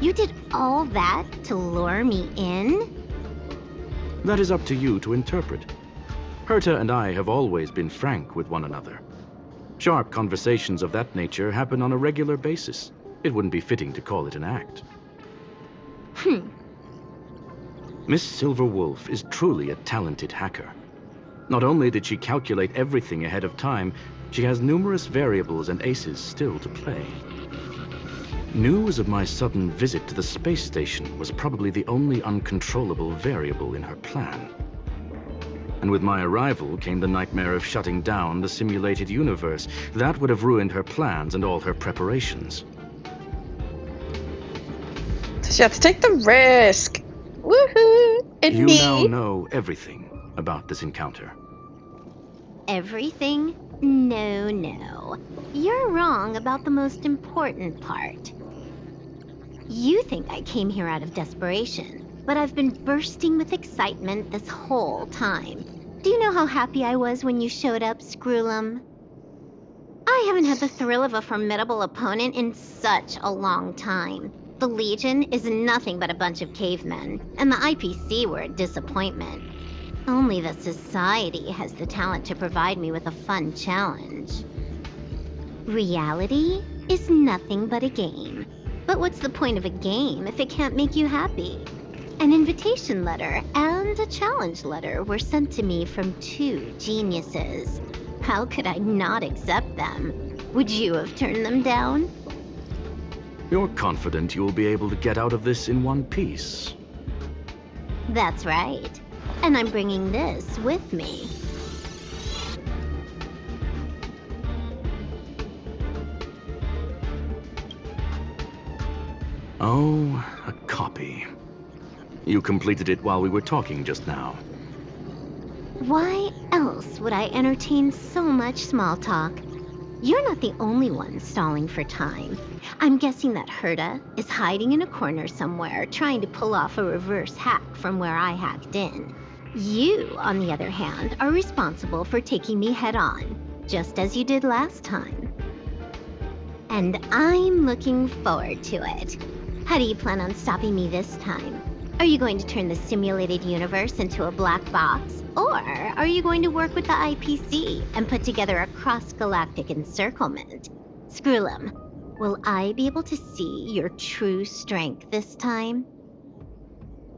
You did all that to lure me in? That is up to you to interpret. Herta and I have always been frank with one another. Sharp conversations of that nature happen on a regular basis. It wouldn't be fitting to call it an act. Miss Silver Wolf is truly a talented hacker. Not only did she calculate everything ahead of time, she has numerous variables and aces still to play. News of my sudden visit to the space station was probably the only uncontrollable variable in her plan. And with my arrival came the nightmare of shutting down the simulated universe. That would have ruined her plans and all her preparations. She had to take the risk. Woohoo! And You me. now know everything about this encounter. Everything? No. You're wrong about the most important part. You think I came here out of desperation, but I've been bursting with excitement this whole time. Do you know how happy I was when you showed up, Screwlum? I haven't had the thrill of a formidable opponent in such a long time. The Legion is nothing but a bunch of cavemen, and the IPC were a disappointment. Only the Society has the talent to provide me with a fun challenge. Reality is nothing but a game. But what's the point of a game if it can't make you happy? An invitation letter and a challenge letter were sent to me from two geniuses. How could I not accept them? Would you have turned them down? You're confident you'll be able to get out of this in one piece. That's right. And I'm bringing this with me. Oh, a copy. You completed it while we were talking just now. Why else would I entertain so much small talk? You're not the only one stalling for time. I'm guessing that Herta is hiding in a corner somewhere, trying to pull off a reverse hack from where I hacked in. You, on the other hand, are responsible for taking me head-on, just as you did last time. And I'm looking forward to it. How do you plan on stopping me this time? Are you going to turn the simulated universe into a black box? Or are you going to work with the IPC and put together a cross-galactic encirclement? Screwlum, will I be able to see your true strength this time?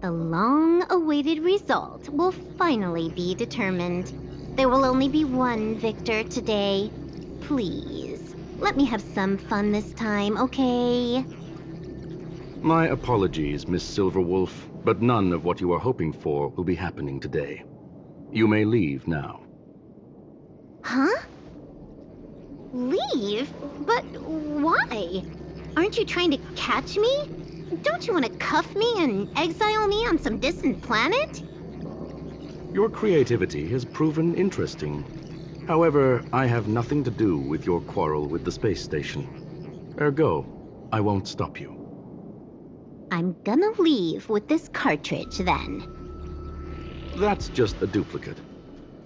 The long-awaited result will finally be determined. There will only be one victor today. Please, let me have some fun this time, okay? My apologies, Miss Silverwolf, but none of what you are hoping for will be happening today. You may leave now. Huh? Leave? But why? Aren't you trying to catch me? Don't you want to cuff me and exile me on some distant planet? Your creativity has proven interesting. However, I have nothing to do with your quarrel with the space station. Ergo, I won't stop you. I'm gonna leave with this cartridge then. That's just a duplicate.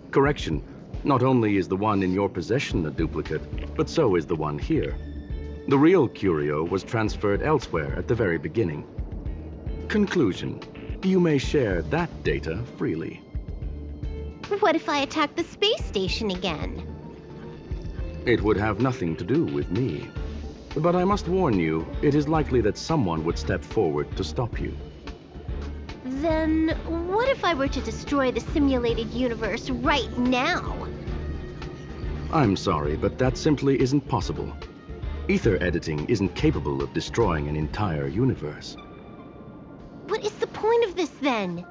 Correction, not only is the one in your possession a duplicate, but so is the one here. The real curio was transferred elsewhere at the very beginning. Conclusion, you may share that data freely. What if I attack the space station again? It would have nothing to do with me. But I must warn you, it is likely that someone would step forward to stop you. Then what if I were to destroy the simulated universe right now? I'm sorry, but that simply isn't possible. Ether editing isn't capable of destroying an entire universe. What is the point of this then?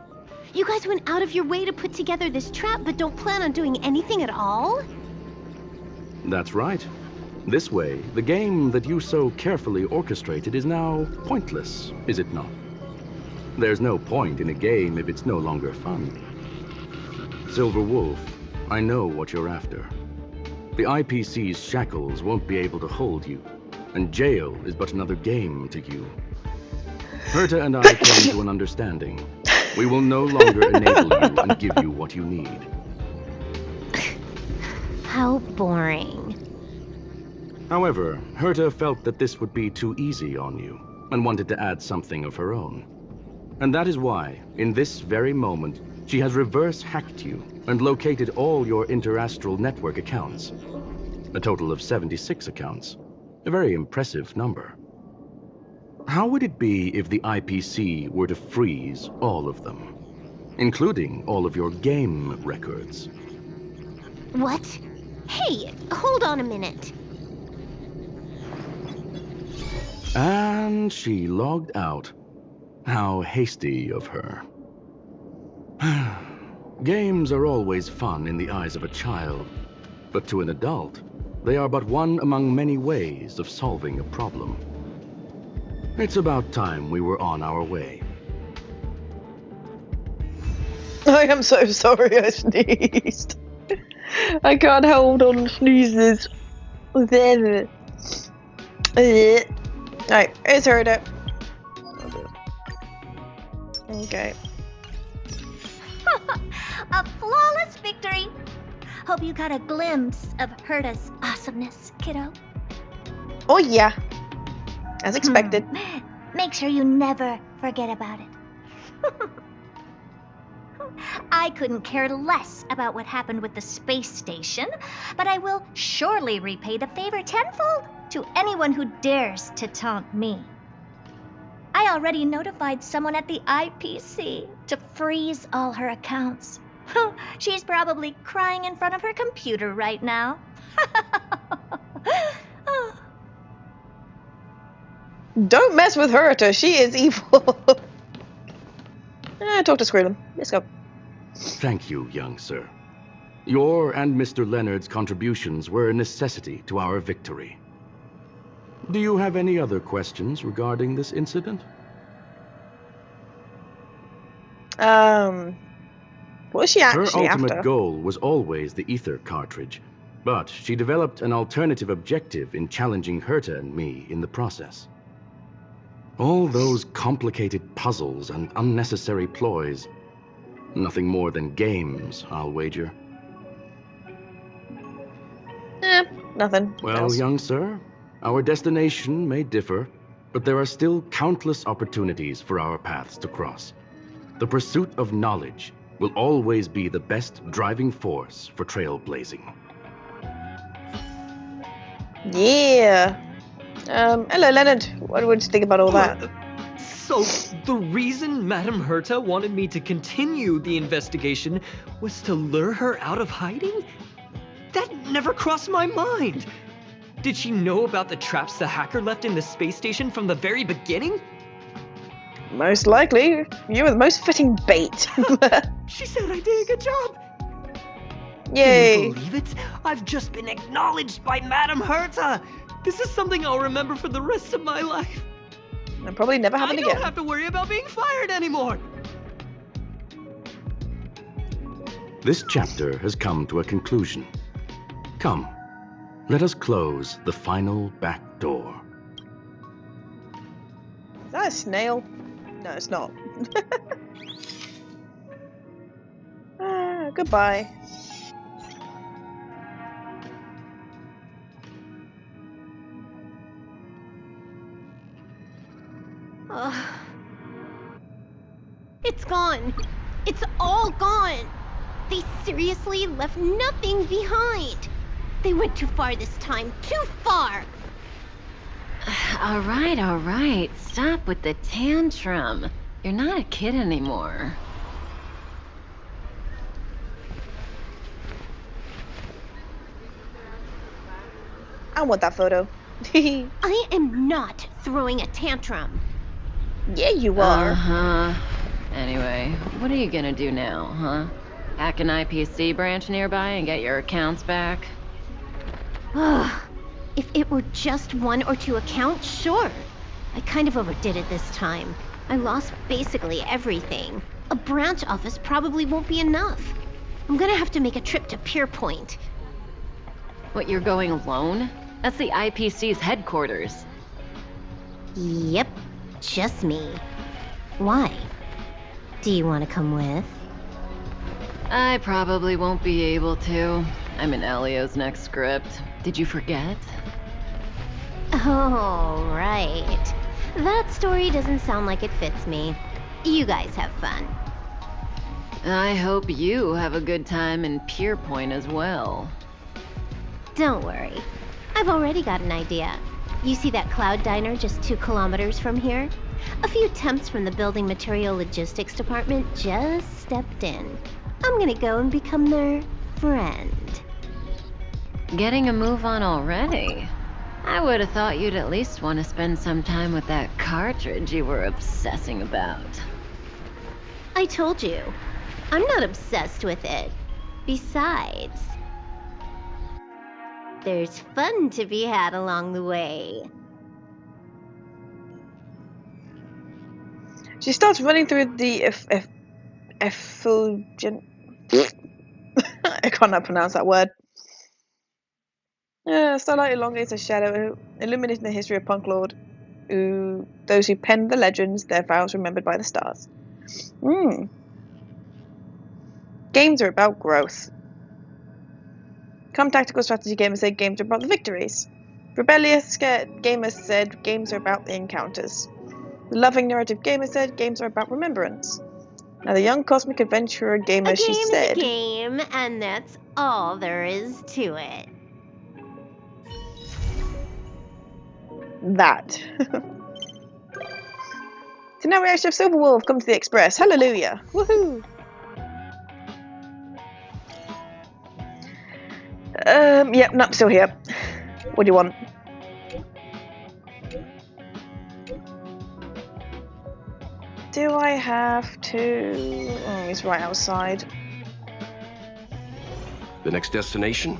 You guys went out of your way to put together this trap, but don't plan on doing anything at all? That's right. This way, the game that you so carefully orchestrated is now pointless, is it not? There's no point in a game if it's no longer fun. Silver Wolf, I know what you're after. The IPC's shackles won't be able to hold you, and jail is but another game to you. Herta and I came to an understanding. We will no longer enable you and give you what you need. How boring. However, Herta felt that this would be too easy on you, and wanted to add something of her own. And that is why, in this very moment, she has reverse-hacked you and located all your interastral network accounts. A total of 76 accounts. A very impressive number. How would it be if the IPC were to freeze all of them, including all of your game records? What? Hey, hold on a minute. And she logged out. How hasty of her. Games are always fun in the eyes of a child, but to an adult, they are but one among many ways of solving a problem. It's about time we were on our way. I am so sorry I sneezed. I can't hold on sneezes. Right, it's heard it. Okay. A flawless victory! Hope you got a glimpse of Herta's awesomeness, kiddo. Oh yeah. As expected. Make sure you never forget about it. I couldn't care less about what happened with the space station, but I will surely repay the favor tenfold to anyone who dares to taunt me. I already notified someone at the IPC to freeze all her accounts. She's probably crying in front of her computer right now. Don't mess with Herta, she is evil. Talk to Squirrel. Let's go. Thank you, young sir. Your and Mr. Leonard's contributions were a necessity to our victory. Do you have any other questions regarding this incident? What was she actually Her ultimate after? goal was always the ether cartridge, but she developed an alternative objective in challenging Herta and me in the process. All those complicated puzzles and unnecessary ploys. Nothing more than games, I'll wager. Nothing. Well, else. young sir, our destination may differ, but there are still countless opportunities for our paths to cross. The pursuit of knowledge will always be the best driving force for trailblazing. Yeah. Hello, Leonard. What would you think about all that? So, the reason Madame Herta wanted me to continue the investigation was to lure her out of hiding? That never crossed my mind! Did she know about the traps the hacker left in the space station from the very beginning? Most likely. You were the most fitting bait. She said I did a good job! Yay! Can you believe it? I've just been acknowledged by Madame Herta! This is something I'll remember for the rest of my life. And probably never happen again. I don't have to worry about being fired anymore. This chapter has come to a conclusion. Come, let us close the final back door. Is that a snail? No, it's not. Goodbye. It's gone. It's all gone. They seriously left nothing behind. They went too far this time. Too far. All right. Stop with the tantrum. You're not a kid anymore. I want that photo. I am not throwing a tantrum. Yeah, you are. Uh-huh. Anyway, what are you gonna do now, huh? Hack an IPC branch nearby and get your accounts back? Ugh. If it were just 1 or 2 accounts, sure. I kind of overdid it this time. I lost basically everything. A branch office probably won't be enough. I'm gonna have to make a trip to Pierpoint. What, you're going alone? That's the IPC's headquarters. Yep, just me. Why? Do you want to come with? I probably won't be able to. I'm in Elio's next script. Did you forget? Oh, right. That story doesn't sound like it fits me. You guys have fun. I hope you have a good time in Pierpoint as well. Don't worry. I've already got an idea. You see that cloud diner just 2 kilometers from here? A few temps from the building material logistics department just stepped in. I'm gonna go and become their friend. Getting a move on already? I would have thought you'd at least want to spend some time with that cartridge you were obsessing about. I told you, I'm not obsessed with it. Besides, there's fun to be had along the way. She starts running through the effulgent. I cannot pronounce that word. Starlight elongates a shadow, illuminating the history of Punklorde. Those who penned the legends, their vows remembered by the stars. Games are about growth. Come tactical strategy gamers say games are about the victories. Rebellious gamers said games are about the encounters. The loving narrative gamer said games are about remembrance. Now the young cosmic adventurer gamer, she said, A game, and that's all there is to it. That. So now we actually have Silverwolf come to the Express. Hallelujah. Woohoo. Yep, no, still here. What do you want? Do I have to... Oh, he's right outside. The next destination?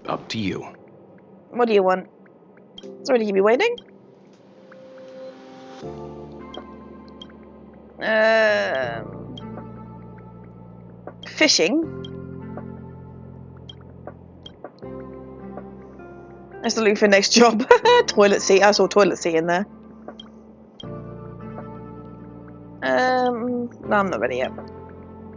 Up to you. What do you want? Sorry to keep you waiting. Fishing. I'm still looking for next job. Toilet seat. I saw toilet seat in there. No, I'm not ready yet.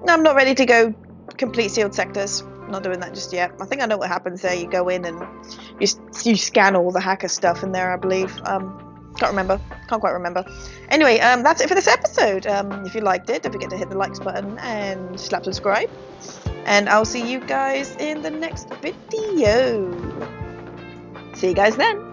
No, I'm not ready to go complete sealed sectors. I'm not doing that just yet. I think I know what happens there. You go in and you scan all the hacker stuff in there, I believe. Can't remember. Can't quite remember. Anyway, that's it for this episode. If you liked it, don't forget to hit the likes button and slap subscribe. And I'll see you guys in the next video. See you guys then.